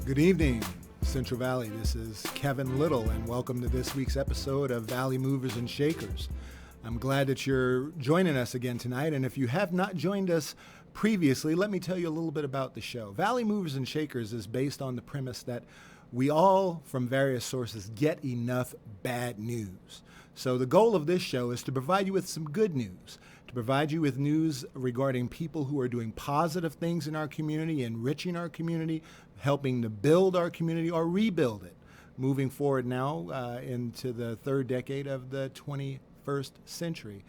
Good evening, Central Valley. This is Kevin Little, and welcome to this week's episode of Valley Movers and Shakers. I'm glad that you're joining us again tonight, and if you have not joined us previously, let me tell you a little bit about the show. Valley Movers and Shakers is based on the premise that we all, from various sources, get enough bad news. So the goal of this show is to provide you with some good news, to provide you with news regarding people who are doing positive things in our community, enriching our community, helping to build our community or rebuild it, moving forward now into the third decade of the 21st century.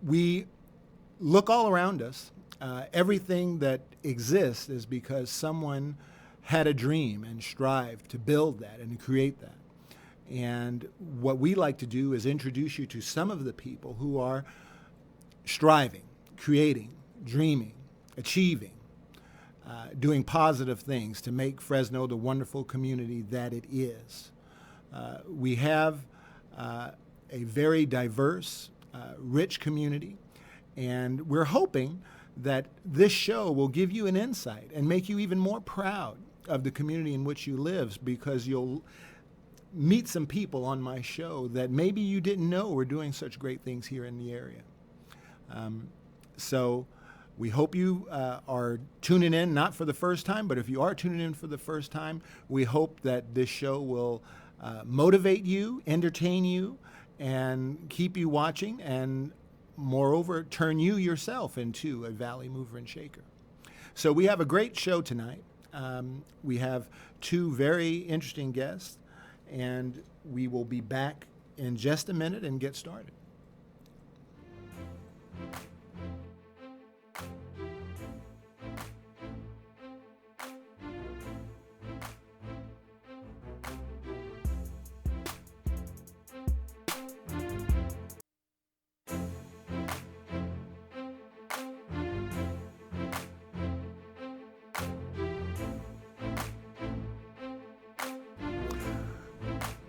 We look all around us. Everything that exists is because someone had a dream and strived to build that and create that. And what we like to do is introduce you to some of the people who are striving, creating, dreaming, achieving, doing positive things to make Fresno the wonderful community that it is. We have a very diverse, rich community, and we're hoping that this show will give you an insight and make you even more proud of the community in which you live, because you'll meet some people on my show that maybe you didn't know were doing such great things here in the area. So we hope you are tuning in, not for the first time, but if you are tuning in for the first time, we hope that this show will motivate you, entertain you, and keep you watching, and moreover, turn you yourself into a Valley Mover and Shaker. So we have a great show tonight. We have two very interesting guests, and we will be back in just a minute and get started.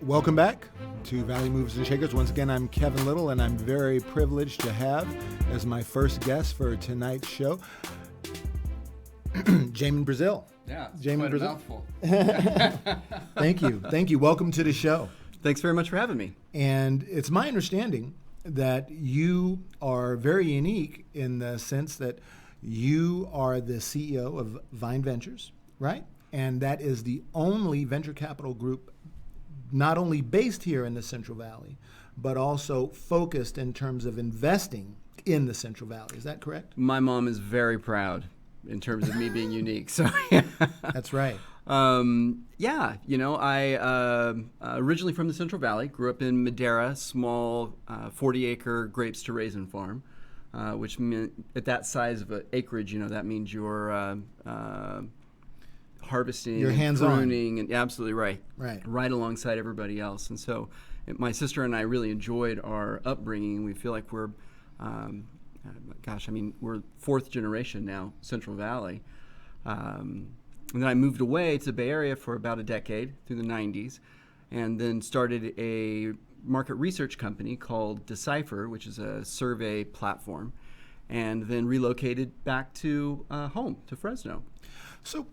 Welcome back to Valley Movers and Shakers. Once again, I'm Kevin Little, and I'm very privileged to have as my first guest for tonight's show, Jamin Brazil. Yeah, it's Jamin quite Brazil. a mouthful. Thank you. Welcome to the show. Thanks very much for having me. And it's my understanding that you are very unique in the sense that you are the CEO of Vine Ventures, right? And that is the only venture capital group not only based here in the Central Valley, but also focused in terms of investing in the Central Valley. Is that correct? My mom is very proud in terms of me being unique. So That's right. I originally from the Central Valley, grew up in Madera, small 40-acre grapes to raisin farm, which meant at that size of an acreage, that means you're harvesting, your hands and pruning, and absolutely right alongside everybody else. And so my sister and I really enjoyed our upbringing. We feel like we're, we're fourth generation now, Central Valley. And then I moved away to the Bay Area for about a decade through the 90s, and then started a market research company called Decipher, which is a survey platform, and then relocated back to home, to Fresno. So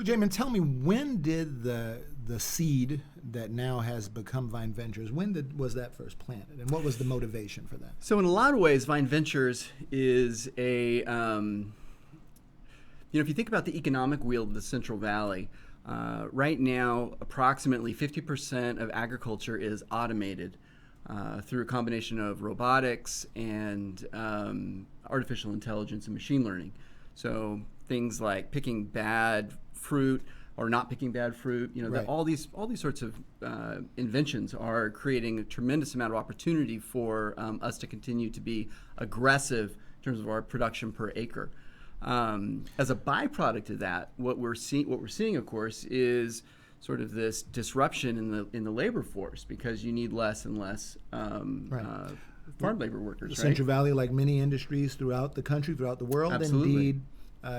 Jamin, tell me, when did the seed that now has become Vine Ventures, was that first planted, and what was the motivation for that? So in a lot of ways, Vine Ventures is a, if you think about the economic wheel of the Central Valley, right now approximately 50% of agriculture is automated through a combination of robotics and artificial intelligence and machine learning. So things like picking bad fruit or not picking bad fruit, right. all these sorts of inventions are creating a tremendous amount of opportunity for us to continue to be aggressive in terms of our production per acre. As a byproduct of that, what we're seeing, of course, is sort of this disruption in the labor force, because you need less and less farm labor workers. The Central Valley, like many industries throughout the country, throughout the world, Absolutely. Indeed,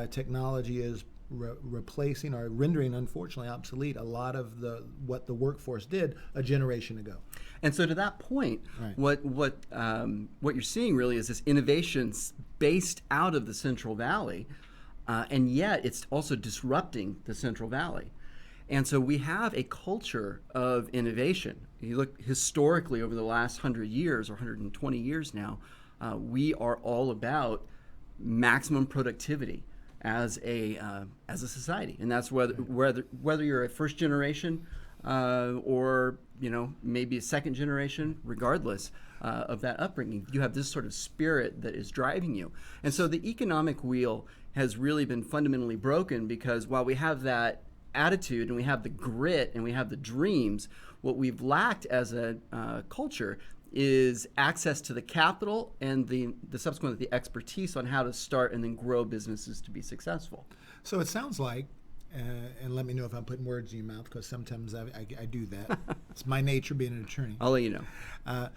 technology is replacing or rendering, unfortunately, obsolete a lot of what the workforce did a generation ago. And so to that point, right. what you're seeing really is this innovation based out of the Central Valley and yet it's also disrupting the Central Valley. And so we have a culture of innovation. You look historically over the last 100 years or 120 years now, we are all about maximum productivity as a society, and that's whether you're a first generation or maybe a second generation, regardless of that upbringing, you have this sort of spirit that is driving you. And so the economic wheel has really been fundamentally broken, because while we have that attitude and we have the grit and we have the dreams, what we've lacked as a culture is access to the capital and the subsequent expertise on how to start and then grow businesses to be successful. So it sounds like, and let me know if I'm putting words in your mouth, because sometimes I do that. It's my nature being an attorney. I'll let you know.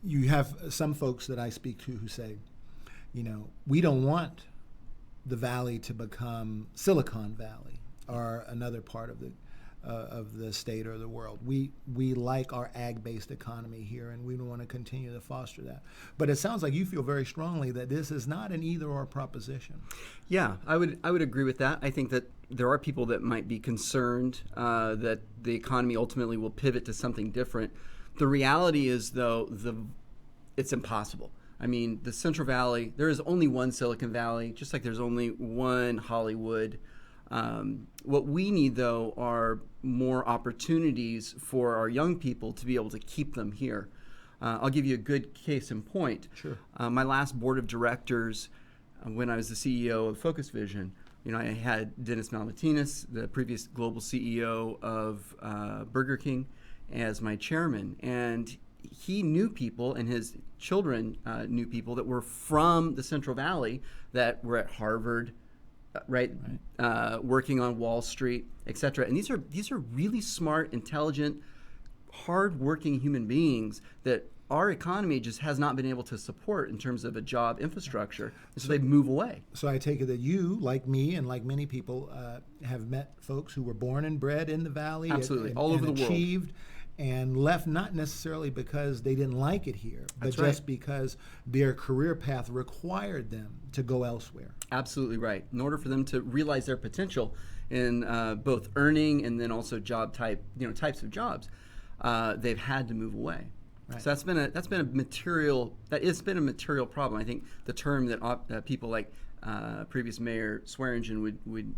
You have some folks that I speak to who say, we don't want the valley to become Silicon Valley or another part of the state or the world. We like our ag-based economy here, and we want to continue to foster that. But it sounds like you feel very strongly that this is not an either-or proposition. Yeah, I would agree with that. I think that there are people that might be concerned that the economy ultimately will pivot to something different. The reality is, though, it's impossible. I mean, the Central Valley, there is only one Silicon Valley, just like there's only one Hollywood. What we need, though, are more opportunities for our young people to be able to keep them here. I'll give you a good case in point. Sure. My last board of directors, when I was the CEO of Focus Vision, I had Dennis Malmatinas, the previous global CEO of Burger King, as my chairman. And he knew people, and his children knew people that were from the Central Valley that were at Harvard, right. Working on Wall Street, et cetera. And these are really smart, intelligent, hard-working human beings that our economy just has not been able to support in terms of a job infrastructure. So they move away. So I take it that you, like me and like many people, have met folks who were born and bred in the Valley. Absolutely, all over the world. Achieved and left not necessarily because they didn't like it here, but just because their career path required them to go elsewhere. Absolutely right. In order for them to realize their potential in both earning and then also types of jobs, they've had to move away. Right. So that's been a material problem. I think the term that people like previous Mayor Swearingen would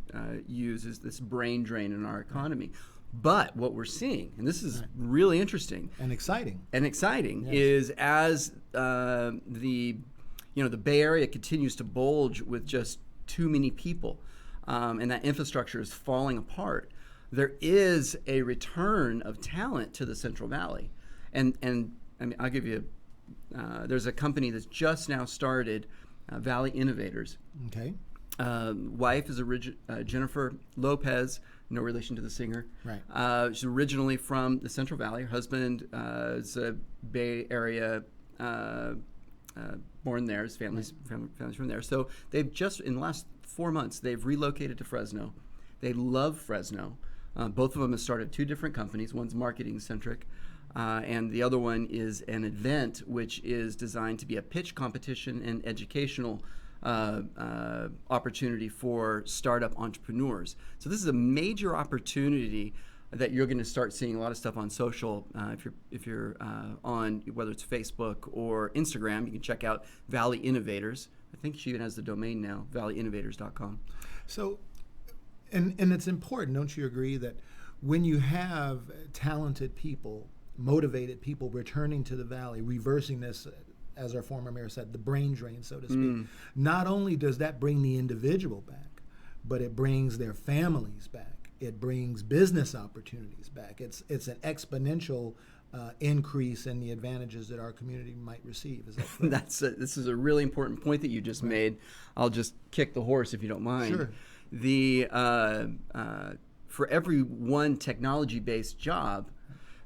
use is this brain drain in our economy. But what we're seeing, and this is really interesting and exciting, yes, is as the Bay Area continues to bulge with just too many people, and that infrastructure is falling apart, there is a return of talent to the Central Valley, and I mean, I'll give you. There's a company that's just now started, Valley Innovators. Okay. Wife is Jennifer Lopez, no relation to the singer. Right. She's originally from the Central Valley. Her husband is a Bay Area, born there. His family's from there. So they've just, in the last 4 months, they've relocated to Fresno. They love Fresno. Both of them have started 2 different companies. One's marketing-centric, and the other one is an event which is designed to be a pitch competition and educational opportunity for startup entrepreneurs. So this is a major opportunity that you're going to start seeing a lot of stuff on social. If you're on, whether it's Facebook or Instagram, you can check out Valley Innovators. I think she even has the domain now, valleyinnovators.com. So, and it's important, don't you agree, that when you have talented people, motivated people returning to the Valley, reversing this, as our former mayor said, the brain drain, so to speak. Not only does that bring the individual back, but it brings their families back. It brings business opportunities back. It's an exponential increase in the advantages that our community might receive. Is that correct? This is a really important point that you just made. I'll just kick the horse if you don't mind. Sure. For every one technology-based job,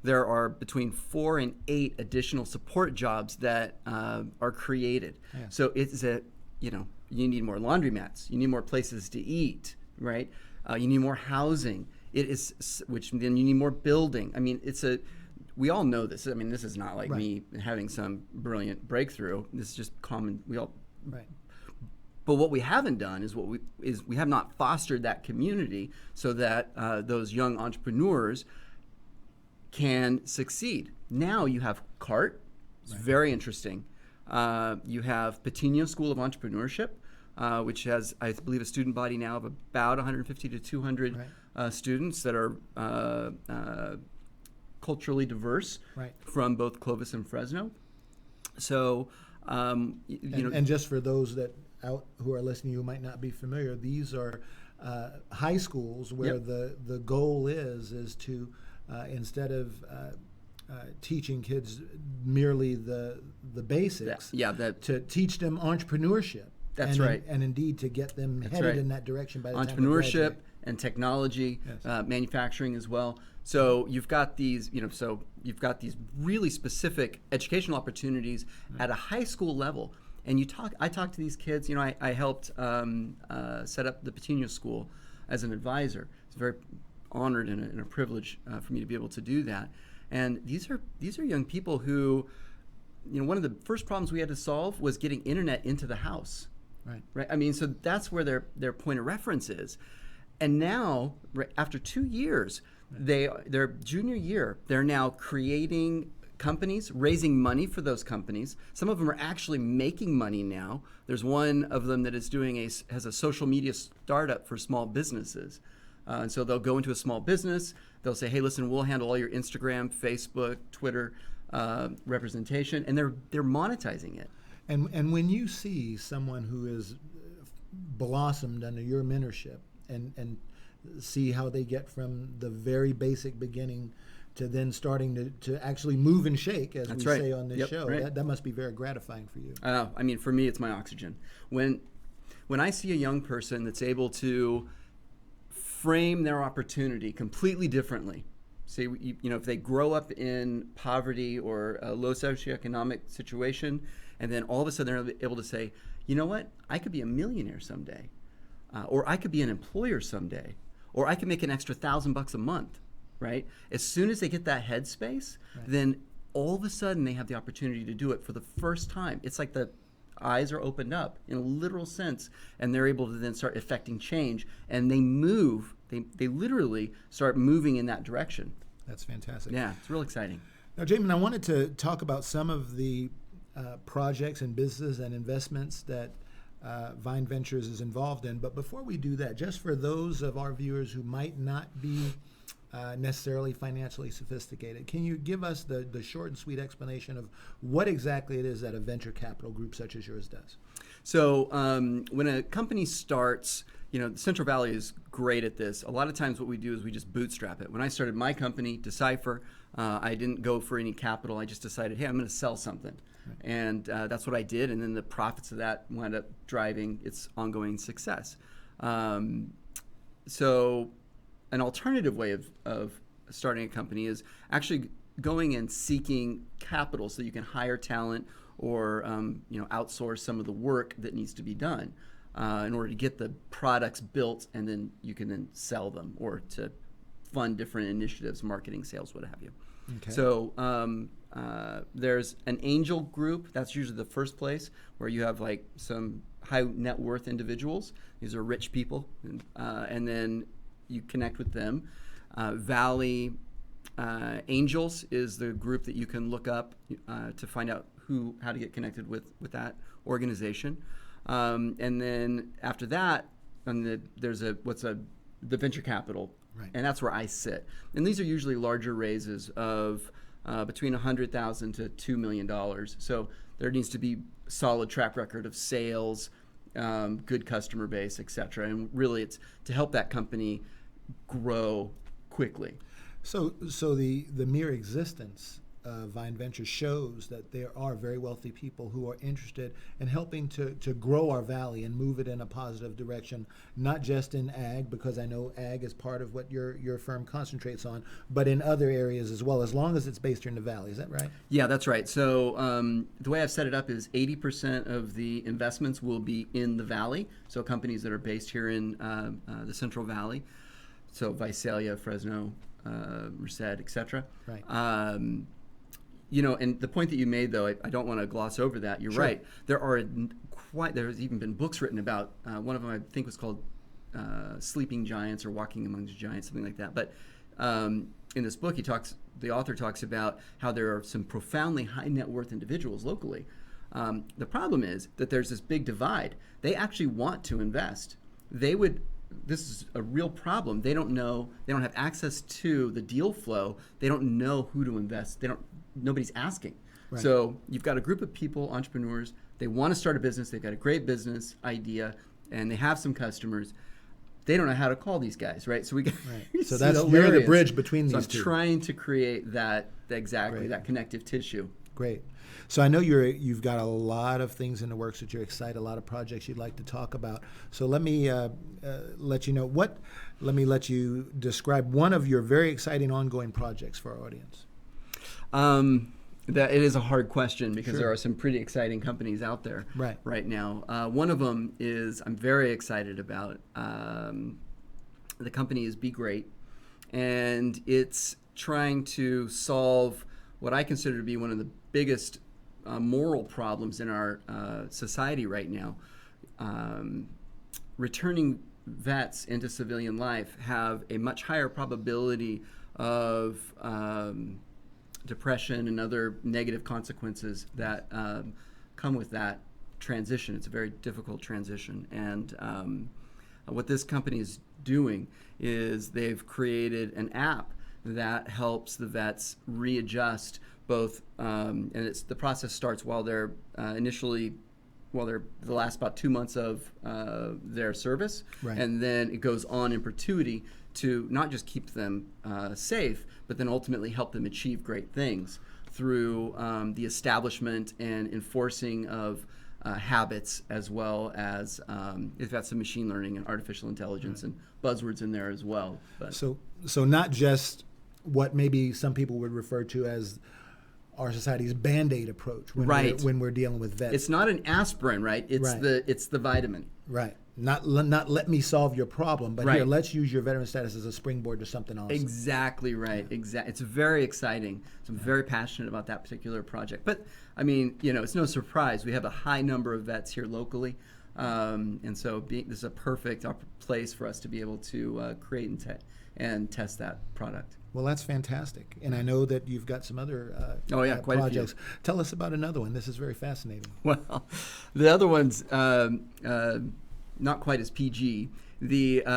there are between 4 and 8 additional support jobs that are created. Yeah. So it's you need more laundromats, you need more places to eat, right? You need more housing. Which then you need more building. I mean, we all know this. I mean, this is not like me having some brilliant breakthrough. This is just common. But what we haven't done is we have not fostered that community so that those young entrepreneurs can succeed. Now you have CART. It's very interesting. You have Patino School of Entrepreneurship, which has, I believe, a student body now of about 150 to 200 students that are culturally diverse from both Clovis and Fresno. So, and just for those that who are listening who might not be familiar, these are high schools where the goal is to instead of teaching kids merely the basics, to teach them entrepreneurship. That's right. And indeed to get them headed in that direction by the time they entrepreneurship graduate. And technology, manufacturing as well. So you've got these, you've got these really specific educational opportunities at a high school level. And I talk to these kids. I helped set up the Patino School as an advisor. It's very honored and a privilege for me to be able to do that. And these are young people who, one of the first problems we had to solve was getting internet into the house. Right. I mean, so that's where their point of reference is. And now, after 2 years, their junior year, they're now creating companies, raising money for those companies. Some of them are actually making money now. There's one of them that is has a social media startup for small businesses. And so they'll go into a small business. They'll say, hey, listen, we'll handle all your Instagram, Facebook, Twitter representation. And they're monetizing it. And when you see someone who is blossomed under your mentorship and see how they get from the very basic beginning to then starting to actually move and shake, as we say on this show, that must be very gratifying for you. I mean, for me, it's my oxygen. When I see a young person that's able to frame their opportunity completely differently, say, if they grow up in poverty or a low socioeconomic situation, and then all of a sudden they're able to say, you know what, I could be a millionaire someday, or I could be an employer someday, or I could make an extra $1,000 a month, right? As soon as they get that headspace, then all of a sudden they have the opportunity to do it for the first time. It's like the eyes are opened up in a literal sense, and they're able to then start affecting change, and they move. They literally start moving in that direction. That's fantastic. Yeah, it's real exciting. Now, Jamin, I wanted to talk about some of the projects and businesses and investments that Vine Ventures is involved in. But before we do that, just for those of our viewers who might not be necessarily financially sophisticated, can you give us the short and sweet explanation of what exactly it is that a venture capital group such as yours does? So when a company starts, Central Valley is great at this. A lot of times what we do is we just bootstrap it. When I started my company, Decipher, I didn't go for any capital. I just decided, hey, I'm going to sell something. And that's what I did. And then the profits of that wound up driving its ongoing success. So an alternative way of starting a company is actually going and seeking capital so you can hire talent or outsource some of the work that needs to be done in order to get the products built, and then you can then sell them or to fund different initiatives, marketing, sales, what have you. Okay. So there's an angel group. That's usually the first place where you have like some high net worth individuals. These are rich people, and then you connect with them. Valley Angels is the group that you can look up to find out how to get connected with that organization. And then after that, there's the venture capital. Right. And that's where I sit. And these are usually larger raises of between $100,000 to $2 million. So there needs to be solid track record of sales, good customer base, et cetera. And really it's to help that company grow quickly. So the mere existence of Vine Ventures shows that there are very wealthy people who are interested in helping to grow our valley and move it in a positive direction, not just in ag, because I know ag is part of what your firm concentrates on, but in other areas as well, as long as it's based here in the valley. Is that right? Yeah, that's right. So the way I've set it up is 80% of the investments will be in the valley, so companies that are based here in the Central Valley, so Visalia, Fresno, Merced, et cetera. Right. and the point that you made, though, I don't want to gloss over that. You're right. There's even been books written about, one of them I think was called Sleeping Giants or Walking Amongst Giants, something like that. But in this book, the author talks about how there are some profoundly high net worth individuals locally. The problem is that there's this big divide. They actually want to invest. This is a real problem. They don't have access to the deal flow. They don't know who to invest. Nobody's asking. Right. So you've got a group of people, entrepreneurs, they want to start a business, they've got a great business idea, and they have some customers. They don't know how to call these guys, right? So so you're the bridge between these two. I'm trying to create that connective tissue. Great. So I know you've got a lot of things in the works that you're excited, a lot of projects you'd like to talk about. So let me let you know let you describe one of your very exciting ongoing projects for our audience. That it is a hard question because there are some pretty exciting companies out there right now. One of them is I'm very excited about. The company is Be Great, and it's trying to solve what I consider to be one of the biggest moral problems in our society right now. Returning vets into civilian life have a much higher probability of depression and other negative consequences that come with that transition. It's a very difficult transition. And what this company is doing is they've created an app that helps the vets readjust both, and the process starts while they're the last about 2 months of their service, and then it goes on in perpetuity to not just keep them safe, but then ultimately help them achieve great things through the establishment and enforcing of habits, as well as it's got some machine learning and artificial intelligence and buzzwords in there as well. But so not just what maybe some people would refer to as our society's Band-Aid approach when we're dealing with vets. It's not an aspirin, right? It's the vitamin. Right. Not let me solve your problem, but here, let's use your veteran status as a springboard to something else. Exactly right. Yeah. It's very exciting. So I'm very passionate about that particular project. But I mean, it's no surprise we have a high number of vets here locally, and so this is a perfect place for us to be able to create and test that product. Well, that's fantastic. And I know that you've got some other quite projects. A few. Tell us about another one. This is very fascinating. Well, the other one's not quite as PG. It's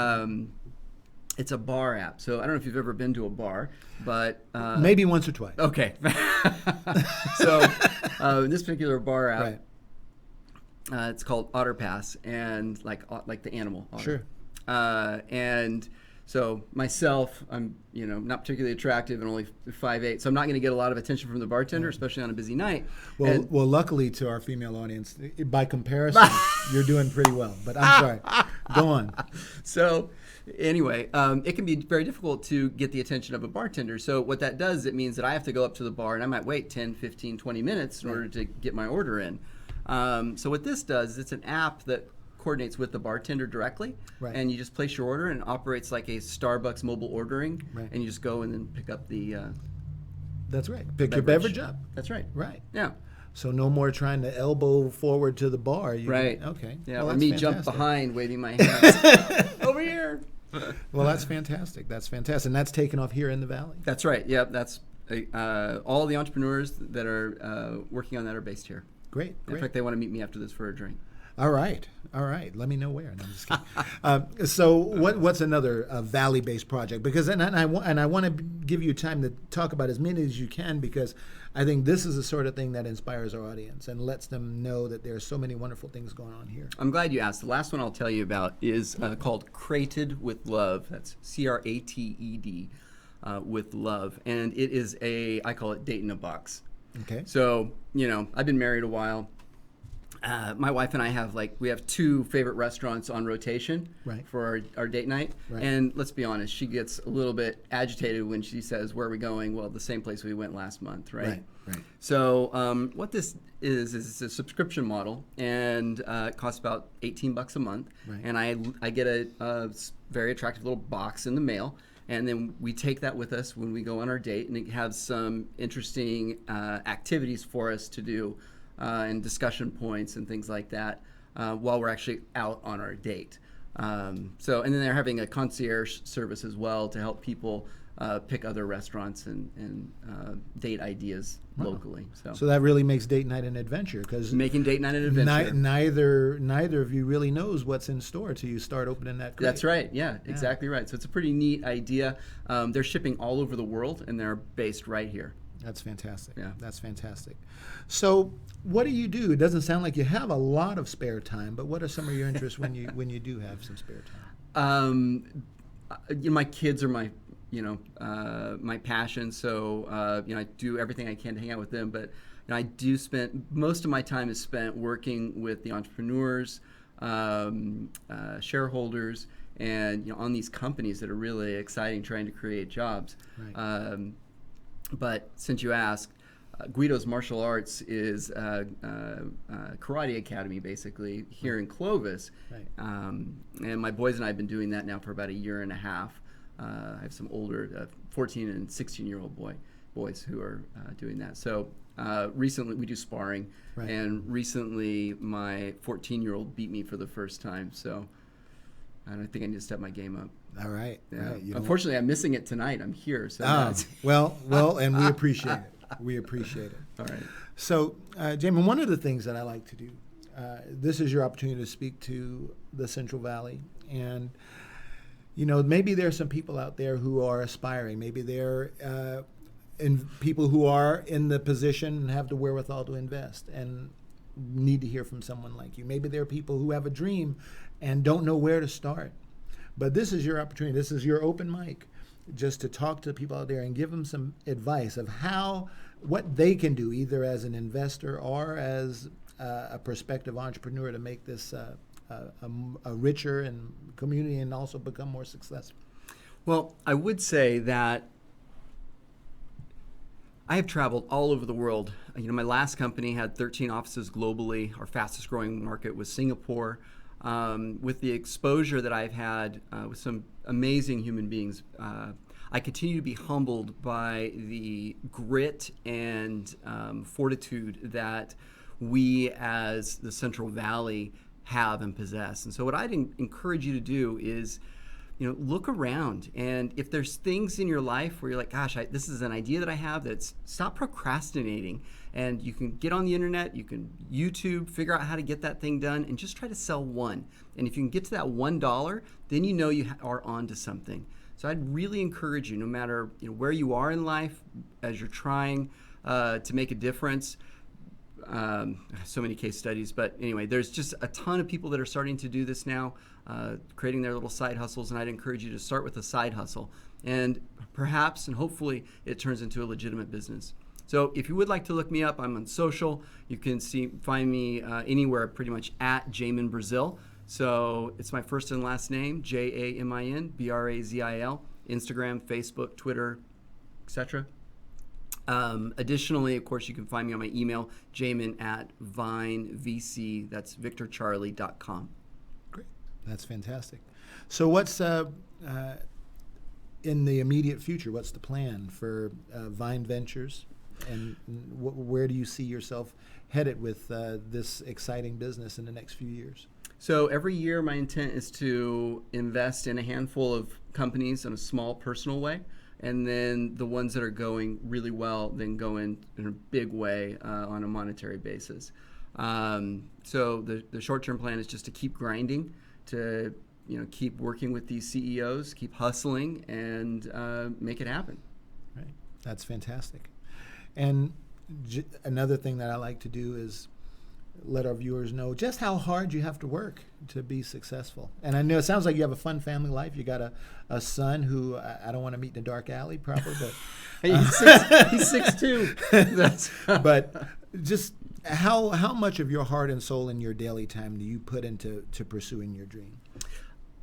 a bar app. So I don't know if you've ever been to a bar, but maybe once or twice. Okay. So this particular bar app, it's called Otter Pass, and like the animal. Otter. Sure. And so myself, I'm not particularly attractive and only 5'8", so I'm not going to get a lot of attention from the bartender, especially on a busy night. Well, luckily to our female audience, by comparison, you're doing pretty well. But I'm sorry. Go on. So anyway, it can be very difficult to get the attention of a bartender. So what that does, it means that I have to go up to the bar and I might wait 10, 15, 20 minutes in order to get my order in. So what this does, it's an app that coordinates with the bartender directly, and you just place your order, and it operates like a Starbucks mobile ordering, and you just go and then pick up the that's right. Pick your beverage up. That's right. Right. Yeah. So no more trying to elbow forward to the bar. Okay. Yeah. Well, or me jump behind, waving my hands over here. Well, that's fantastic. That's fantastic, and that's taken off here in the Valley. That's right. Yeah. That's all the entrepreneurs that are working on that are based here. Great. In fact, they want to meet me after this for a drink. All right. Let me know where. No, I'm just kidding. So what's another Valley-based project? Because and I want to give you time to talk about as many as you can, because I think this is the sort of thing that inspires our audience and lets them know that there are so many wonderful things going on here. I'm glad you asked. The last one I'll tell you about is called Crated with Love. That's CRATED with Love, and it is I call it date in a box. Okay. So I've been married a while. My wife and I we have two favorite restaurants on rotation for our date night. Right. And let's be honest, she gets a little bit agitated when she says, "Where are we going?" Well, the same place we went last month, right? Right. So what this is it's a subscription model, and it costs about $18 a month. Right. And I get a very attractive little box in the mail. And then we take that with us when we go on our date, and it has some interesting activities for us to do and discussion points and things like that while we're actually out on our date. And then they're having a concierge service as well to help people pick other restaurants and date ideas locally. So that really makes date night an adventure, because making date night an adventure. Neither of you really knows what's in store till you start opening that crate. That's right. Yeah, exactly right. So it's a pretty neat idea. They're shipping all over the world, and they're based right here. That's fantastic. Yeah. That's fantastic. So what do you do? It doesn't sound like you have a lot of spare time, but what are some of your interests when you do have some spare time? My kids are my my passion. So I do everything I can to hang out with them. But I do spend most of my time is spent working with the entrepreneurs, shareholders, and on these companies that are really exciting, trying to create jobs. Right. But since you asked, Guido's Martial Arts is a karate academy, basically, here in Clovis. Right. And my boys and I have been doing that now for about a year and a half. I have some older 14 and 16-year-old boys who are doing that. So recently we do sparring. Right. And recently my 14-year-old beat me for the first time. So I think I need to step my game up. All right. Yeah. Right. Unfortunately, I'm missing it tonight. I'm here. So well, and we appreciate it. We appreciate it. All right. So, Jamin, one of the things that I like to do, this is your opportunity to speak to the Central Valley. And, maybe there are some people out there who are aspiring. Maybe they're people who are in the position and have the wherewithal to invest and need to hear from someone like you. Maybe there are people who have a dream and don't know where to start. But this is your opportunity. This is your open mic, just to talk to people out there and give them some advice of what they can do, either as an investor or as a prospective entrepreneur, to make this a richer and community and also become more successful. Well, I would say that I have traveled all over the world. My last company had 13 offices globally. Our fastest growing market was Singapore. With the exposure that I've had with some amazing human beings, I continue to be humbled by the grit and fortitude that we as the Central Valley have and possess. And so what I'd encourage you to do is, look around, and if there's things in your life where you're like, gosh, this is an idea that I have, stop procrastinating. And you can get on the internet, you can YouTube, figure out how to get that thing done, and just try to sell one. And if you can get to that $1, then you are on to something. So I'd really encourage you, no matter where you are in life, as you're trying to make a difference. So many case studies, but anyway, there's just a ton of people that are starting to do this now, creating their little side hustles, and I'd encourage you to start with a side hustle, and perhaps and hopefully it turns into a legitimate business. So if you would like to look me up, I'm on social. You can find me anywhere pretty much at Jamin Brazil. So it's my first and last name, Jamin Brazil, Instagram, Facebook, Twitter, etc. Additionally, of course, you can find me on my email, jamin@vinevc, that's victorcharlie.com. Great. That's fantastic. So what's in the immediate future? What's the plan for Vine Ventures? And where do you see yourself headed with this exciting business in the next few years? So every year my intent is to invest in a handful of companies in a small personal way, and then the ones that are going really well then go in a big way on a monetary basis. So the short-term plan is just to keep grinding, to keep working with these CEOs, keep hustling, and make it happen. Right. That's fantastic. And another thing that I like to do is let our viewers know just how hard you have to work to be successful. And I know it sounds like you have a fun family life. You got a son who I don't want to meet in a dark alley, probably, but he's 6'2". But just how much of your heart and soul in your daily time do you put into pursuing your dream?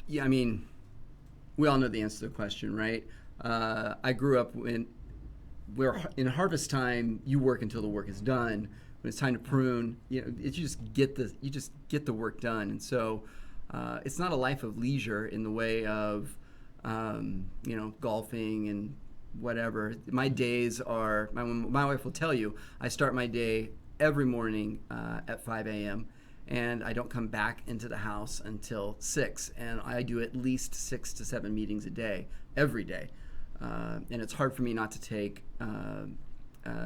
Yeah, I mean, we all know the answer to the question, right? I grew up in harvest time. You work until the work is done. When it's time to prune, you just get the work done. And so it's not a life of leisure in the way of golfing and whatever. My days are, my wife will tell you, I start my day every morning at 5 a.m. and I don't come back into the house until 6. And I do at least 6 to 7 meetings a day, every day. And it's hard for me not to take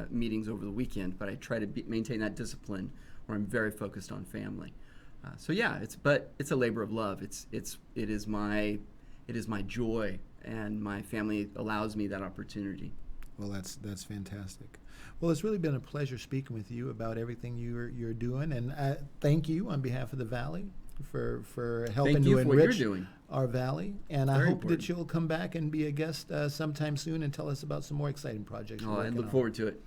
meetings over the weekend, but I try to maintain that discipline where I'm very focused on family. It's a labor of love. It is my joy, and my family allows me that opportunity. Well, that's fantastic. Well, it's really been a pleasure speaking with you about everything you're doing, and thank you on behalf of the Valley for helping to enrich our Valley. And I hope that you'll come back and be a guest sometime soon and tell us about some more exciting projects. I look forward to it.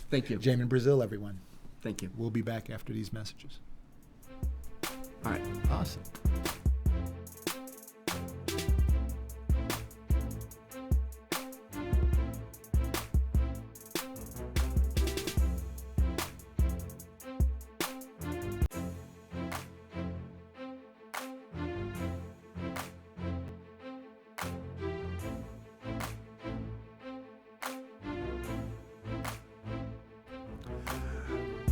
Thank you. Jamin Brazil, everyone. Thank you. We'll be back after these messages. All right. Awesome.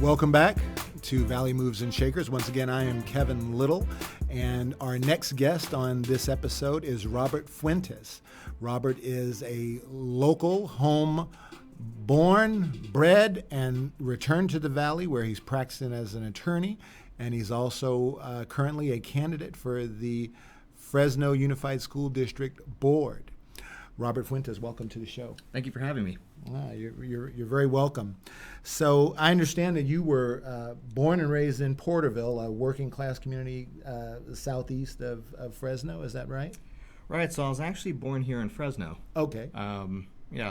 Welcome back to Valley Moves and Shakers. Once again, I am Kevin Little, and our next guest on this episode is Robert Fuentes. Robert is a local, home, born, bred, and returned to the Valley, where he's practicing as an attorney, and he's also currently a candidate for the Fresno Unified School District Board. Robert Fuentes, welcome to the show. Thank you for having me. You're very welcome. So I understand that you were born and raised in Porterville, a working class community southeast of Fresno. Is that right? Right. So I was actually born here in Fresno. Okay.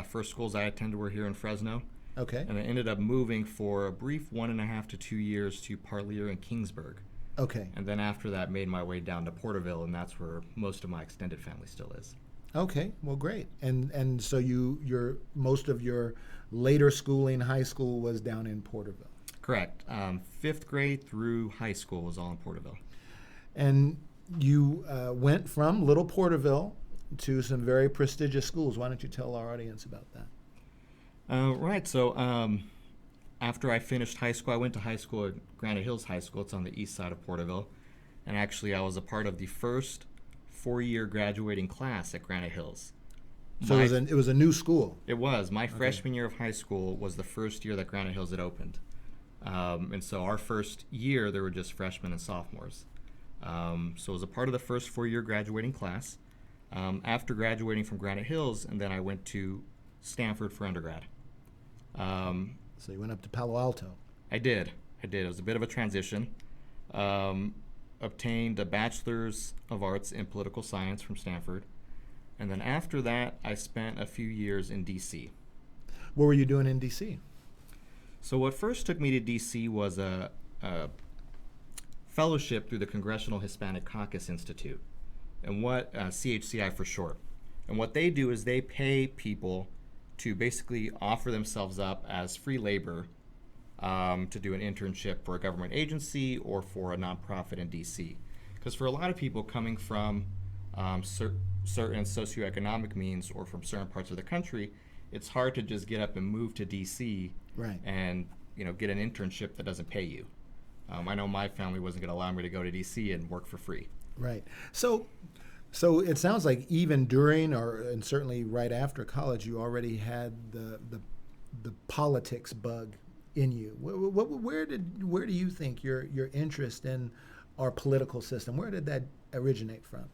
First schools I attended were here in Fresno. Okay. And I ended up moving for a brief 1.5 to 2 years to Parlier and Kingsburg. Okay. And then after that, made my way down to Porterville, and that's where most of my extended family still is. Okay, well, great. And so your most of your later schooling, high school, was down in Porterville. Correct. 5th grade through high school was all in Porterville. And you went from Little Porterville to some very prestigious schools. Why don't you tell our audience about that? Right. So after I finished high school, I went to high school at Granite Hills High School. It's on the east side of Porterville. And actually, I was a part of the first 4-year graduating class at Granite Hills. So it was a new school. It was. My freshman year of high school was the first year that Granite Hills had opened. And so our first year, there were just freshmen and sophomores. So I was a part of the first 4-year graduating class. After graduating from Granite Hills, and then I went to Stanford for undergrad. So you went up to Palo Alto. I did. It was a bit of a transition. Obtained a Bachelor's of Arts in Political Science from Stanford. And then after that, I spent a few years in D.C. What were you doing in D.C.? So what first took me to D.C. was a fellowship through the Congressional Hispanic Caucus Institute, and what CHCI for short. And what they do is they pay people to basically offer themselves up as free labor to do an internship for a government agency or for a nonprofit in D.C. Because for a lot of people coming from certain socioeconomic means or from certain parts of the country, it's hard to just get up and move to D.C. Right. And get an internship that doesn't pay you. I know my family wasn't going to allow me to go to D.C. and work for free. Right. So it sounds like even during and certainly right after college, you already had the politics bug in you. Where do you think your interest in our political system, where did that originate from?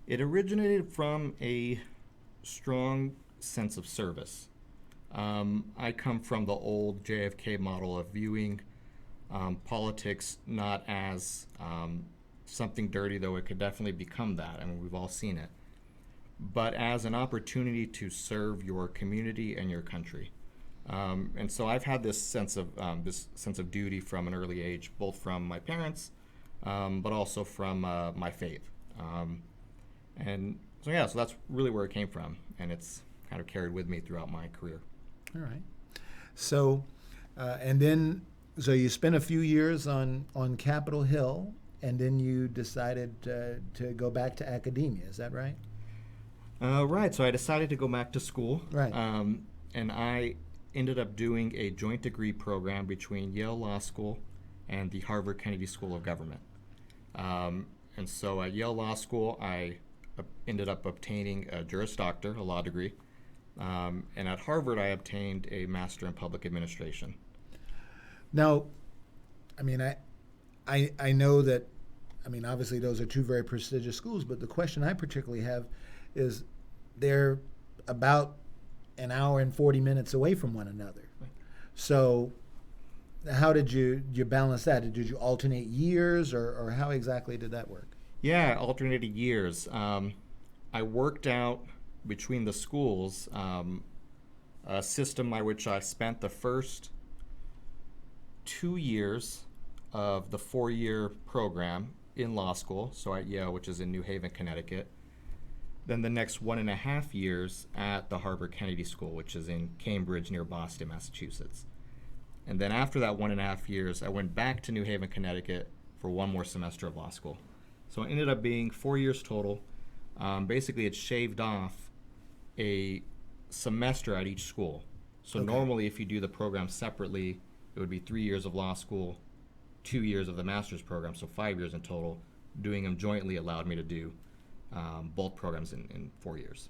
It originated from a strong sense of service. I come from the old JFK model of viewing politics not as something dirty, though it could definitely become that. I mean, we've all seen it. But as an opportunity to serve your community and your country. And so I've had this sense of duty from an early age, both from my parents, but also from my faith. And so that's really where it came from, and it's kind of carried with me throughout my career. All right. So, so you spent a few years on Capitol Hill, and then you decided to go back to academia. Is that right? Right, so I decided to go back to school. Right. And I ended up doing a joint degree program between Yale Law School and the Harvard Kennedy School of Government. And so at Yale Law School, I ended up obtaining a Juris Doctor, a law degree. And at Harvard, I obtained a Master in Public Administration. Now, I mean, I know that, I mean, obviously those are two very prestigious schools, but the question I particularly have is they're about an hour and 40 minutes away from one another. Right. So how did you balance that? Did you alternate years, or how exactly did that work? Yeah, I alternated years. I worked out between the schools a system by which I spent the first 2 years of the 4-year program in law school, so at Yale, which is in New Haven, Connecticut. Then the next 1.5 years at the Harvard Kennedy School, which is in Cambridge near Boston, Massachusetts. And then after that 1.5 years, I went back to New Haven, Connecticut for one more semester of law school. So it ended up being 4 years total. Basically, it shaved off a semester at each school. So Okay. normally, if you do the program separately, it would be 3 years of law school, 2 years of the master's program, so 5 years in total. Doing them jointly allowed me to do both programs in 4 years.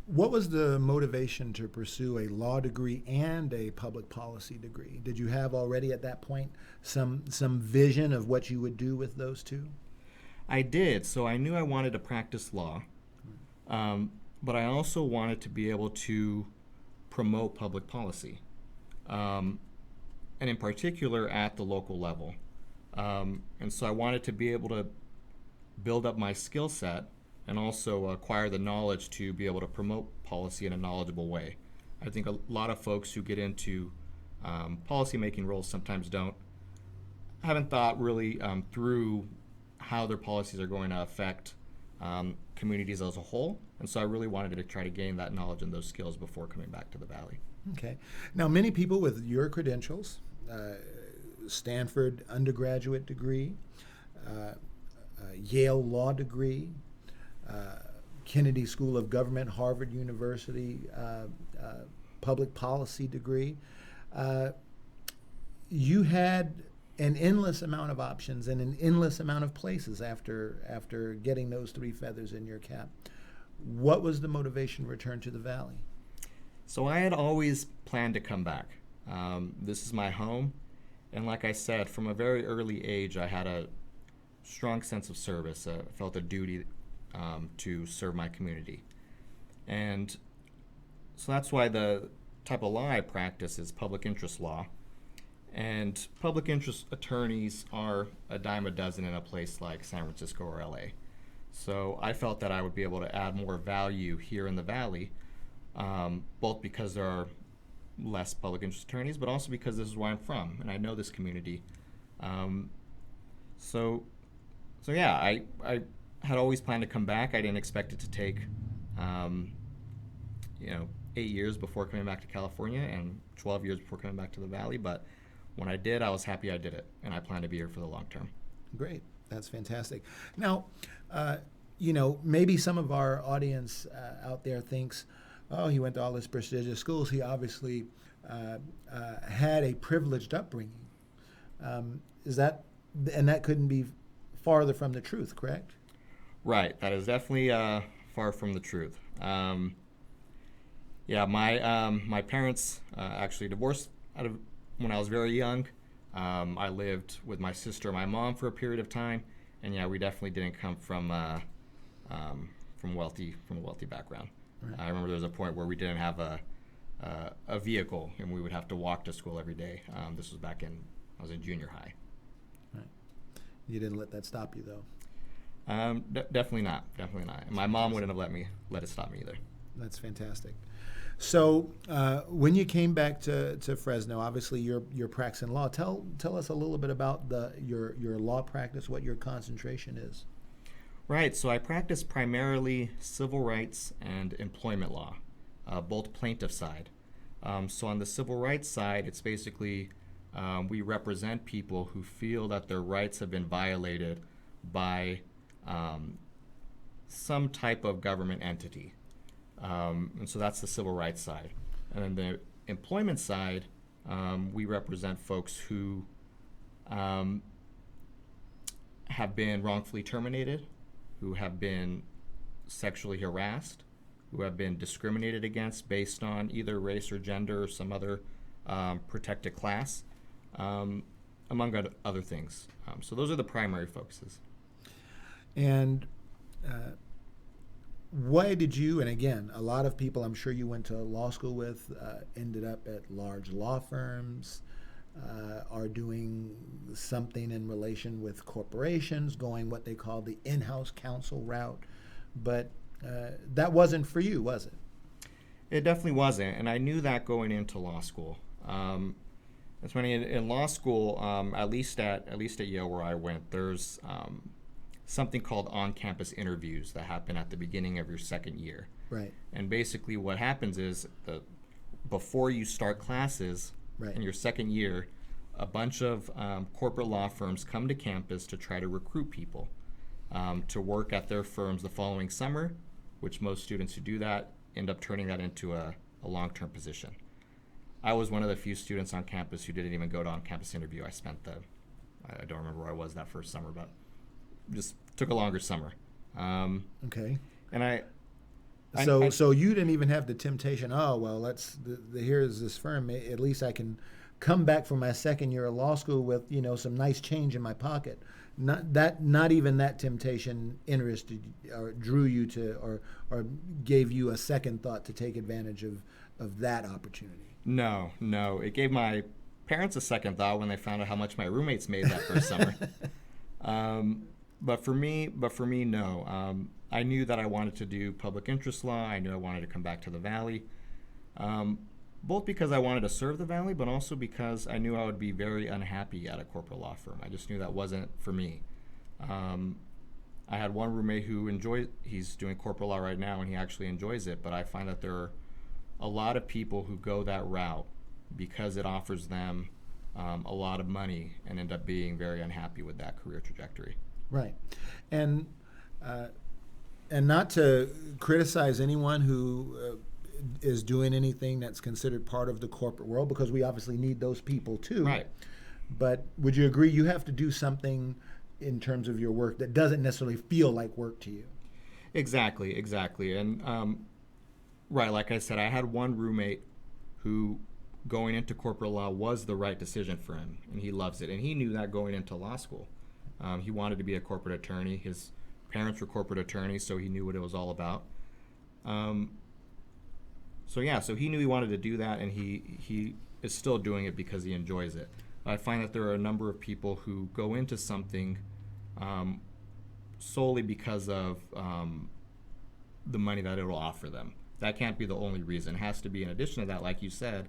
What was the motivation to pursue a law degree and a public policy degree? Did you have already at that point some vision of what you would do with those two? I did. So I knew I wanted to practice law, but I also wanted to be able to promote public policy, and in particular at the local level. And so I wanted to be able to build up my skill set and also acquire the knowledge to be able to promote policy in a knowledgeable way. I think a lot of folks who get into policy-making roles sometimes haven't thought really through how their policies are going to affect communities as a whole. And so I really wanted to try to gain that knowledge and those skills before coming back to the Valley. Okay. Now, many people with your credentials, Stanford undergraduate degree, Yale law degree, Kennedy School of Government, Harvard University public policy degree. You had an endless amount of options and an endless amount of places after getting those three feathers in your cap. What was the motivation to return to the Valley? So I had always planned to come back. This is my home. And like I said, from a very early age, I had a strong sense of service. I felt a duty to serve my community. And so that's why the type of law I practice is public interest law. And public interest attorneys are a dime a dozen in a place like San Francisco or LA. So I felt that I would be able to add more value here in the Valley, both because there are less public interest attorneys, but also because this is where I'm from and I know this community. So yeah, I had always planned to come back. I didn't expect it to take 8 years before coming back to California and 12 years before coming back to the Valley, but when I did, I was happy I did it, and I plan to be here for the long term. Great. That's fantastic. Now, maybe some of our audience out there thinks, oh, he went to all these prestigious schools. He obviously had a privileged upbringing. And that couldn't be farther from the truth, correct? Right. That is definitely far from the truth. My parents actually divorced when I was very young. I lived with my sister and my mom for a period of time, and we definitely didn't come from a wealthy background. Right. I remember there was a point where we didn't have a vehicle, and we would have to walk to school every day. This was I was in junior high. Right. You didn't let that stop you, though. Definitely not. And my mom wouldn't have let it stop me either. That's fantastic. So when you came back to Fresno, obviously you're practicing law. Tell us a little bit about your law practice, what your concentration is. Right. So I practice primarily civil rights and employment law, both plaintiff side. So on the civil rights side, it's basically we represent people who feel that their rights have been violated by some type of government entity. And so that's the civil rights side. And then the employment side, we represent folks who have been wrongfully terminated, who have been sexually harassed, who have been discriminated against based on either race or gender or some other protected class, among other things. So those are the primary focuses. And why did you, and again, a lot of people I'm sure you went to law school with ended up at large law firms, are doing something in relation with corporations, going what they call the in-house counsel route. But that wasn't for you, was it? It definitely wasn't, and I knew that going into law school. It's funny, in law school, at least at Yale where I went, there's something called on-campus interviews that happen at the beginning of your second year. Right. And basically what happens is before you start classes in your second year, a bunch of corporate law firms come to campus to try to recruit people to work at their firms the following summer, which most students who do that end up turning that into a long-term position. I was one of the few students on campus who didn't even go to on-campus interview. I don't remember where I was that first summer, but just took a longer summer. Okay. And So you didn't even have the temptation, oh, well, here's this firm. At least I can come back from my second year of law school with, some nice change in my pocket. Not even that temptation interested or drew you to or gave you a second thought to take advantage of that opportunity. No. It gave my parents a second thought when they found out how much my roommates made that first summer. But for me, no. I knew that I wanted to do public interest law. I knew I wanted to come back to the Valley, both because I wanted to serve the Valley, but also because I knew I would be very unhappy at a corporate law firm. I just knew that wasn't for me. I had one roommate who he's doing corporate law right now, and he actually enjoys it, but I find that there are a lot of people who go that route because it offers them a lot of money and end up being very unhappy with that career trajectory. Right. And not to criticize anyone who is doing anything that's considered part of the corporate world, because we obviously need those people too. Right. But would you agree you have to do something in terms of your work that doesn't necessarily feel like work to you? Exactly. And right, like I said, I had one roommate who going into corporate law was the right decision for him, and he loves it. And he knew that going into law school. He wanted to be a corporate attorney. His parents were corporate attorneys, so he knew what it was all about. So he knew he wanted to do that, and he is still doing it because he enjoys it. I find that there are a number of people who go into something solely because of the money that it will offer them. That can't be the only reason. It has to be, in addition to that, like you said,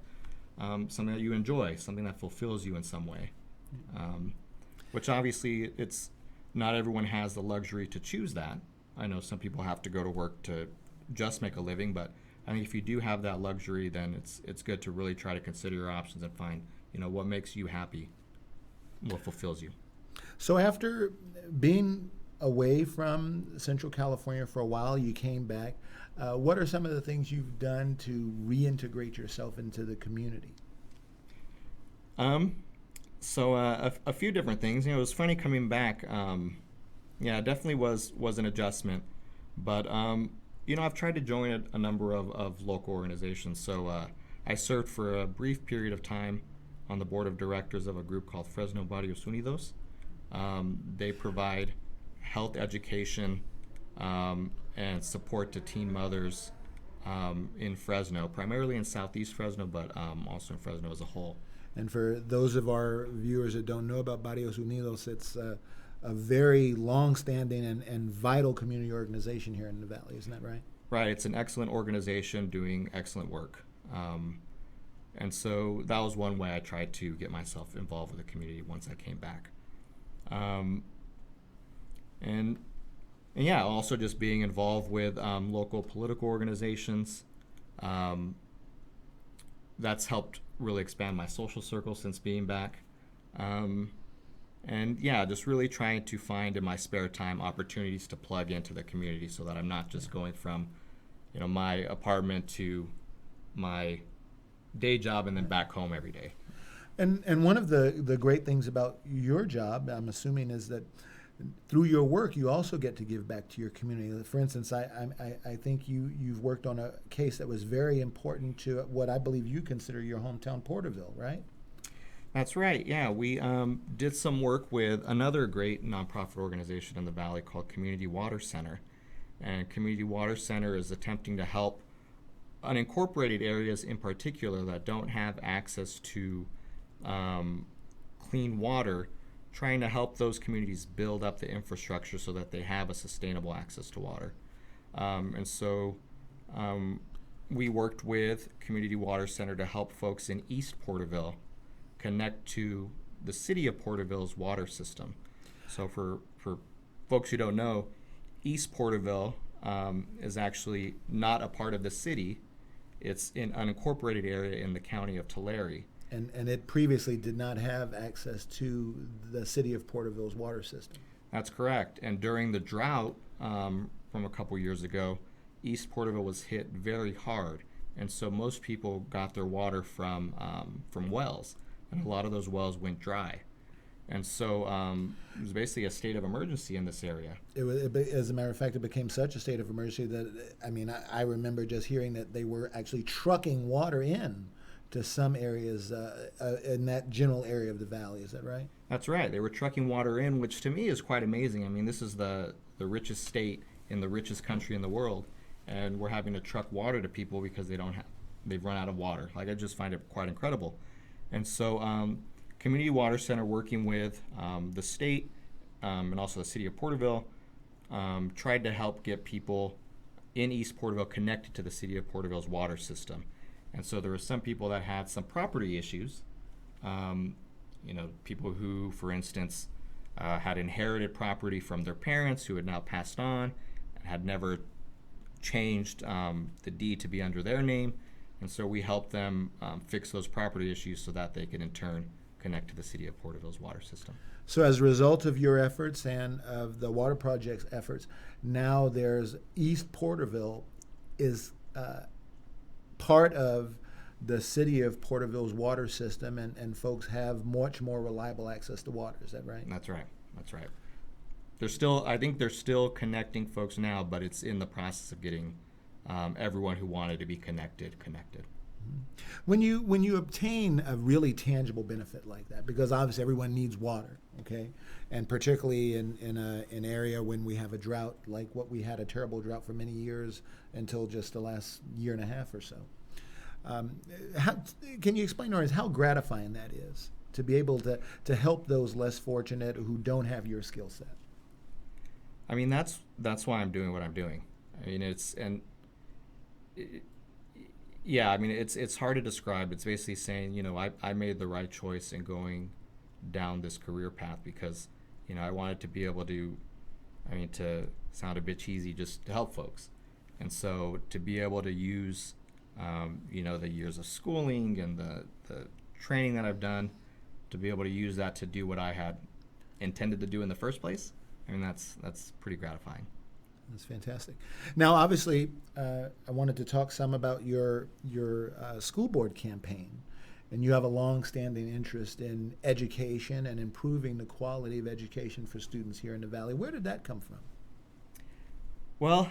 something that you enjoy, something that fulfills you in some way. Which obviously, it's not everyone has the luxury to choose that. I know some people have to go to work to just make a living, but I think if you do have that luxury, then it's good to really try to consider your options and find, what makes you happy, what fulfills you. So after being away from Central California for a while, you came back. What are some of the things you've done to reintegrate yourself into the community? So a few different things. It was funny coming back. It definitely was an adjustment. But, I've tried to join a number of local organizations. So I served for a brief period of time on the board of directors of a group called Fresno Unidos. They provide health education and support to teen mothers in Fresno, primarily in Southeast Fresno, but also in Fresno as a whole. And for those of our viewers that don't know about Barrios Unidos, it's a very long-standing and vital community organization here in the Valley. Isn't that right? Right. It's an excellent organization doing excellent work. And so that was one way I tried to get myself involved with the community once I came back. Also just being involved with local political organizations. That's helped really expand my social circle since being back. And yeah, just really trying to find in my spare time opportunities to plug into the community so that I'm not just going from, my apartment to my day job and then back home every day. And one of the great things about your job, I'm assuming, is that through your work, you also get to give back to your community. For instance, I think you've worked on a case that was very important to what I believe you consider your hometown, Porterville, right? That's right. Yeah, we did some work with another great nonprofit organization in the Valley called Community Water Center. And Community Water Center is attempting to help unincorporated areas in particular that don't have access to clean water, trying to help those communities build up the infrastructure so that they have a sustainable access to water. And so we worked with Community Water Center to help folks in East Porterville connect to the city of Porterville's water system. So for folks who don't know, East Porterville is actually not a part of the city. It's an unincorporated area in the county of Tulare. And it previously did not have access to the city of Porterville's water system. That's correct. And during the drought from a couple years ago, East Porterville was hit very hard. And so most people got their water from wells. And a lot of those wells went dry. And so it was basically a state of emergency in this area. As a matter of fact, it became such a state of emergency that, I remember just hearing that they were actually trucking water in to some areas in that general area of the valley. Is that right? That's right. They were trucking water in, which to me is quite amazing. This is the richest state in the richest country in the world, and we're having to truck water to people because they've run out of water. I just find it quite incredible. And so Community Water Center, working with the state and also the city of Porterville, tried to help get people in East Porterville connected to the city of Porterville's water system. And so there were some people that had some property issues, people who, for instance, had inherited property from their parents who had now passed on and had never changed the deed to be under their name. And so we helped them fix those property issues so that they could in turn connect to the city of Porterville's water system. So as a result of your efforts and of the water project's efforts, now there's East Porterville is part of the city of Porterville's water system, and folks have much more reliable access to water. Is that right? That's right. I think they're still connecting folks now, but it's in the process of getting everyone who wanted to be connected. When you obtain a really tangible benefit like that, because obviously everyone needs water, okay, and particularly in an area when we have a drought like what we had, a terrible drought for many years until just the last year and a half or so. Can you explain to us how gratifying that is to be able to help those less fortunate who don't have your skill set? That's why I'm doing what I'm doing. It's hard to describe. It's basically saying, I made the right choice in going down this career path because, I wanted to be able to, to sound a bit cheesy, just to help folks. And so to be able to use, the years of schooling and the training that I've done, to be able to use that to do what I had intended to do in the first place, that's pretty gratifying. That's fantastic. Now, obviously, I wanted to talk some about your school board campaign, and you have a long-standing interest in education and improving the quality of education for students here in the Valley. Where did that come from? Well,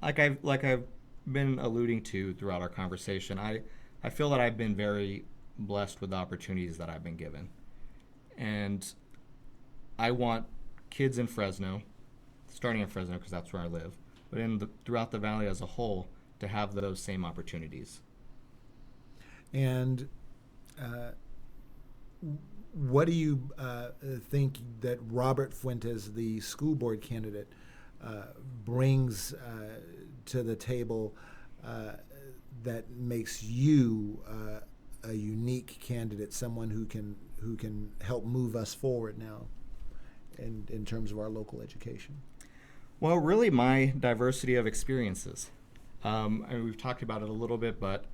like I've been alluding to throughout our conversation, I feel that I've been very blessed with the opportunities that I've been given, and I want kids in Fresno, starting in Fresno because that's where I live, but throughout the Valley as a whole, to have those same opportunities. And what do you think that Robert Fuentes, the school board candidate, brings to the table that makes you a unique candidate, someone who can help move us forward now in terms of our local education? Well, really my diversity of experiences. We've talked about it a little bit, but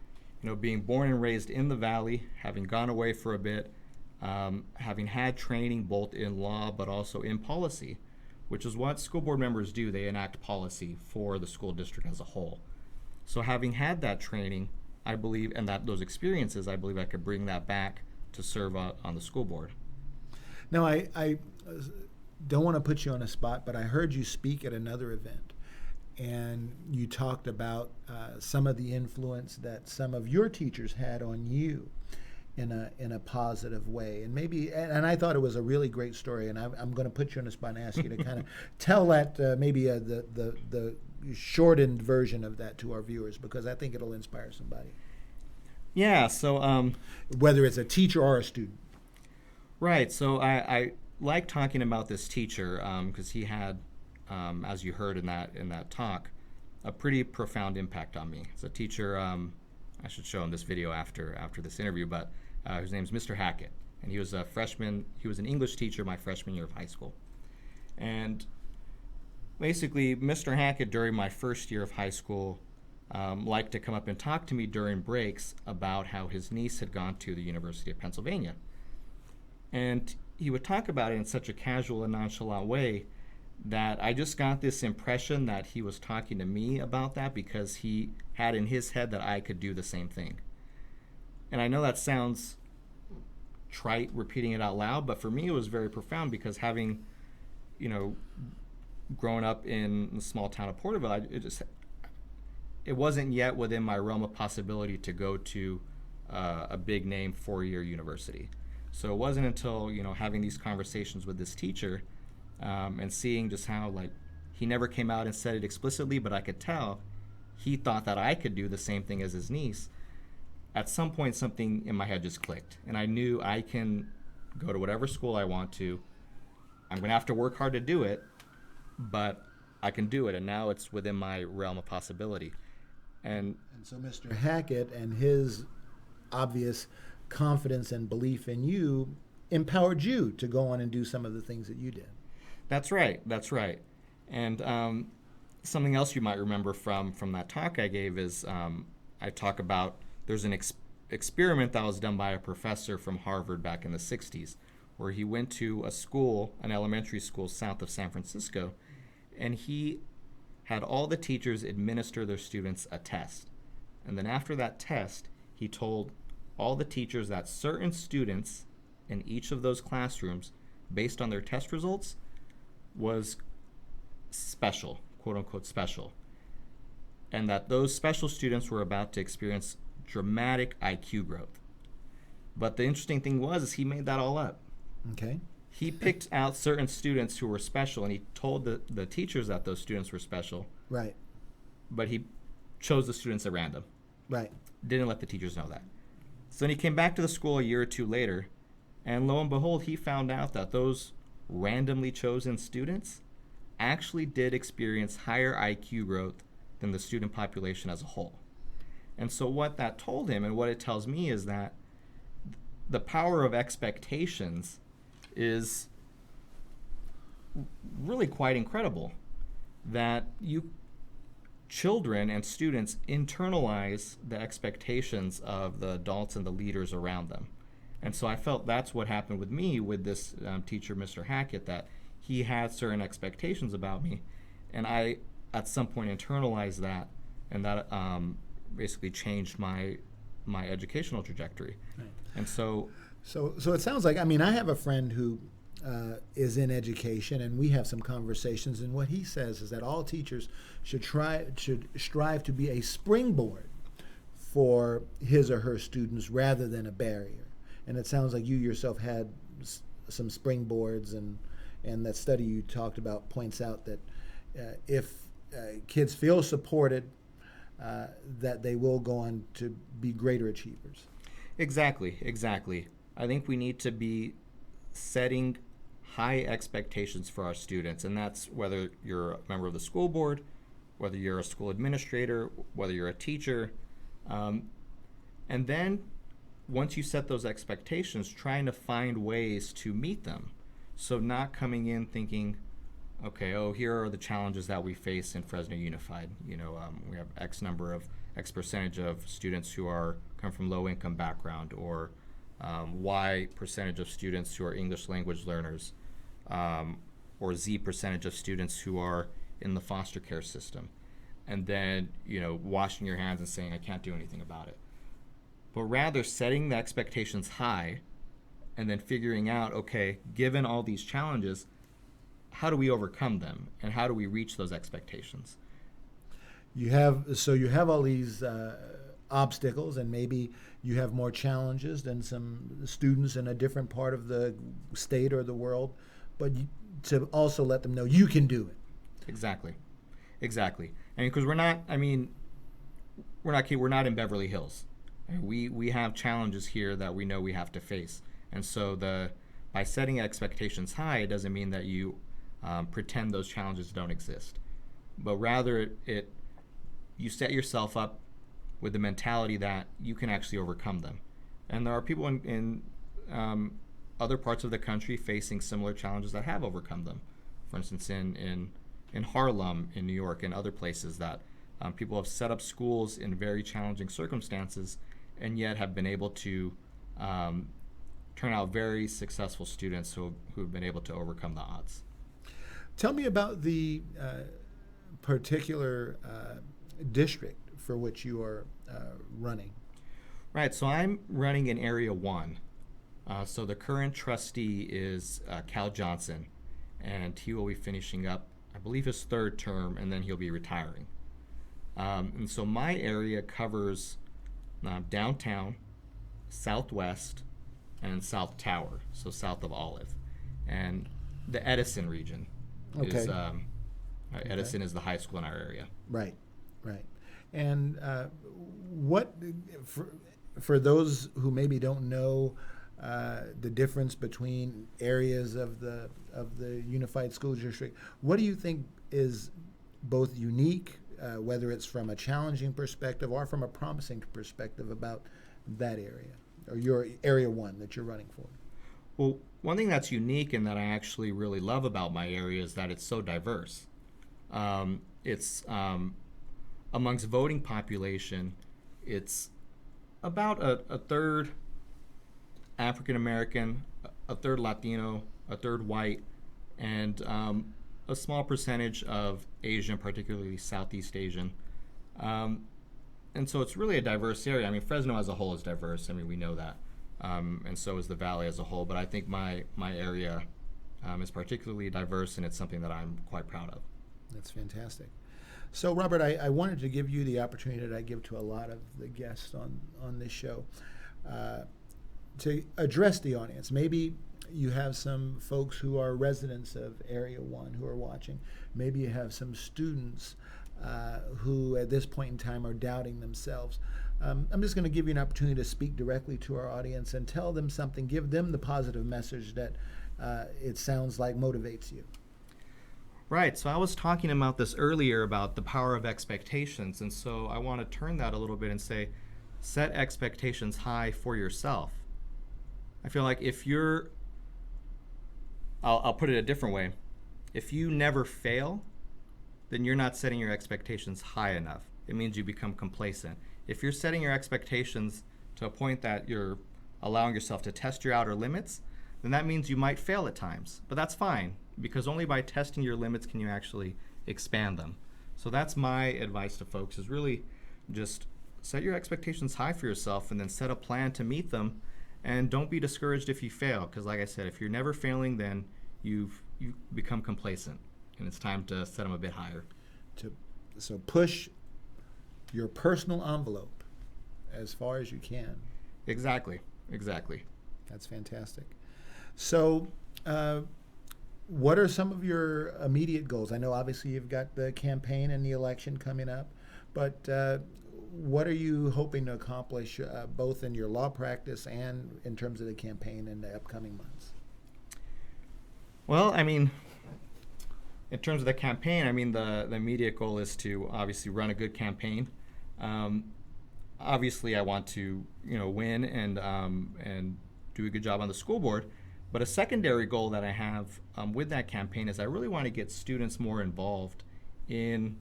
being born and raised in the Valley, having gone away for a bit, having had training both in law but also in policy, which is what school board members do. They enact policy for the school district as a whole. So having had that training, I believe, and those experiences, I believe I could bring that back to serve on the school board. Now, I don't want to put you on a spot, but I heard you speak at another event, and you talked about some of the influence that some of your teachers had on you in a positive way. And maybe, and I thought it was a really great story, and I'm going to put you on the spot and ask you to kind of tell that the shortened version of that to our viewers, because I think it'll inspire somebody. Yeah, so whether it's a teacher or a student. Right, so I like talking about this teacher because he had, as you heard in that talk, a pretty profound impact on me. As a teacher, I should show him this video after this interview, but his name's Mr. Hackett, and he was a freshman. He was an English teacher my freshman year of high school. And basically, Mr. Hackett, during my first year of high school, liked to come up and talk to me during breaks about how his niece had gone to the University of Pennsylvania. And he would talk about it in such a casual and nonchalant way that I just got this impression that he was talking to me about that because he had in his head that I could do the same thing. And I know that sounds trite repeating it out loud, but for me it was very profound because having, grown up in the small town of Porterville, it wasn't yet within my realm of possibility to go to a big name 4-year university. So it wasn't until, having these conversations with this teacher and seeing just how, he never came out and said it explicitly, but I could tell he thought that I could do the same thing as his niece. At some point, something in my head just clicked, and I knew I can go to whatever school I want to. I'm going to have to work hard to do it, but I can do it, and now it's within my realm of possibility. And so Mr. Hackett and his obvious confidence and belief in you empowered you to go on and do some of the things that you did. That's right. And something else you might remember from that talk I gave is I talk about there's an experiment that was done by a professor from Harvard back in the 60s where he went to an elementary school south of San Francisco, and he had all the teachers administer their students a test. And then after that test, he told all the teachers that certain students in each of those classrooms, based on their test results, was special, quote unquote special. And that those special students were about to experience dramatic IQ growth. But the interesting thing is he made that all up. Okay. He picked out certain students who were special, and he told the teachers that those students were special. Right. But he chose the students at random. Right. Didn't let the teachers know that. So then he came back to the school a year or two later, and lo and behold, he found out that those randomly chosen students actually did experience higher IQ growth than the student population as a whole. And so what that told him, and what it tells me, is that the power of expectations is really quite incredible. That children and students internalize the expectations of the adults and the leaders around them. And so I felt that's what happened with me with this teacher, Mr. Hackett, that he had certain expectations about me, and I at some point internalized that, and that basically changed my educational trajectory. Right. And so it sounds like, I have a friend who is in education, and we have some conversations, and what he says is that all teachers should strive to be a springboard for his or her students rather than a barrier. And it sounds like you yourself had some springboards, and that study you talked about points out that if kids feel supported, that they will go on to be greater achievers. Exactly. I think we need to be setting high expectations for our students, and that's whether you're a member of the school board, whether you're a school administrator, whether you're a teacher. And then once you set those expectations, trying to find ways to meet them. So not coming in thinking, okay, here are the challenges that we face in Fresno Unified. We have X percentage of students who come from low income background, or Y percentage of students who are English language learners, or Z percentage of students who are in the foster care system, and then washing your hands and saying I can't do anything about it. But rather setting the expectations high and then figuring out, okay, given all these challenges, how do we overcome them and how do we reach those expectations? You have all these obstacles, and maybe you have more challenges than some students in a different part of the state or the world, but to also let them know you can do it. Exactly. I mean, because we're not in Beverly Hills. We have challenges here that we know we have to face, and so by setting expectations high, it doesn't mean that you pretend those challenges don't exist, but rather you set yourself up with the mentality that you can actually overcome them. And there are people in other parts of the country facing similar challenges that have overcome them. For instance, in Harlem, in New York, and other places that people have set up schools in very challenging circumstances and yet have been able to turn out very successful students who've been able to overcome the odds. Tell me about the particular district for which you are running. Right, so I'm running in Area 1. So the current trustee is Cal Johnson, and he will be finishing up, I believe, his third term, and then he'll be retiring. And so my area covers downtown, southwest, and South Tower, so south of Olive, and the Edison region. Okay. Edison is the high school in our area. Right. And what, for those who maybe don't know the difference between areas of the Unified School District, what do you think is both unique, whether it's from a challenging perspective or from a promising perspective about that area, or your Area 1 that you're running for? Well, one thing that's unique and that I actually really love about my area is that it's so diverse. It's amongst voting population, it's about a third African American, a third Latino, a third white, and a small percentage of Asian, particularly Southeast Asian. And so it's really a diverse area. I mean, Fresno as a whole is diverse. I mean, we know that. And so is the Valley as a whole. But I think my area is particularly diverse, and it's something that I'm quite proud of. That's fantastic. So, Robert, I wanted to give you the opportunity that I give to a lot of the guests on this show to address the audience. Maybe you have some folks who are residents of Area 1 who are watching. Maybe you have some students who at this point in time are doubting themselves. I'm just going to give you an opportunity to speak directly to our audience and tell them something, give them the positive message that it sounds like motivates you. Right, so I was talking about this earlier about the power of expectations, and so I want to turn that a little bit and say, set expectations high for yourself. I feel like if you're, I'll put it a different way, if you never fail, then you're not setting your expectations high enough. It means you become complacent. If you're setting your expectations to a point that you're allowing yourself to test your outer limits, then that means you might fail at times, but that's fine, because only by testing your limits can you actually expand them. So that's my advice to folks, is really just set your expectations high for yourself and then set a plan to meet them, and don't be discouraged if you fail, because like I said, if you're never failing, then you become complacent, and it's time to set them a bit higher. So push your personal envelope as far as you can. Exactly. That's fantastic. So what are some of your immediate goals? I know obviously you've got the campaign and the election coming up, but what are you hoping to accomplish both in your law practice and in terms of the campaign in the upcoming months? Well, I mean, in terms of the campaign, I mean, the immediate goal is to obviously run a good campaign. Obviously, I want to, win and do a good job on the school board. But a secondary goal that I have with that campaign is I really want to get students more involved in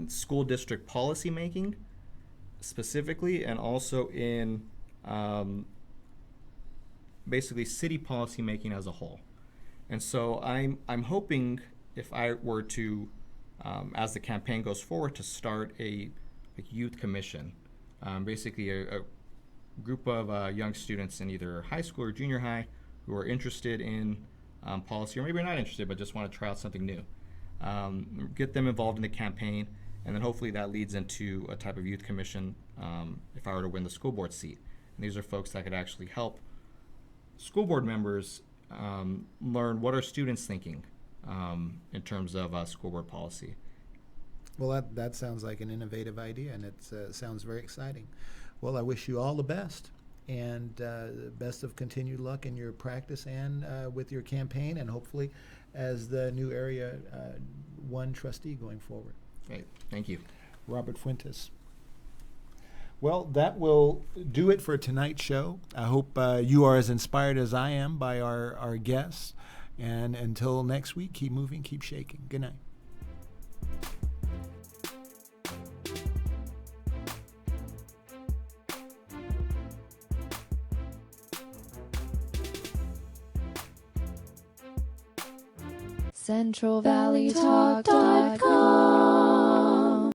school district policy making. specifically, and also in basically city policy making as a whole. And so I'm hoping, if I were to, as the campaign goes forward, to start a youth commission, basically a group of young students in either high school or junior high who are interested in policy, or maybe not interested but just want to try out something new. Get them involved in the campaign, and then hopefully that leads into a type of youth commission if I were to win the school board seat. And these are folks that could actually help school board members learn what are students thinking in terms of school board policy. Well, that sounds like an innovative idea, and it sounds very exciting. Well, I wish you all the best, and best of continued luck in your practice and with your campaign, and hopefully as the new Area 1 trustee going forward. Great. Thank you. Robert Fuentes. Well, that will do it for tonight's show. I hope you are as inspired as I am by our guests. And until next week, keep moving, keep shaking. Good night. CentralValleyTalk.com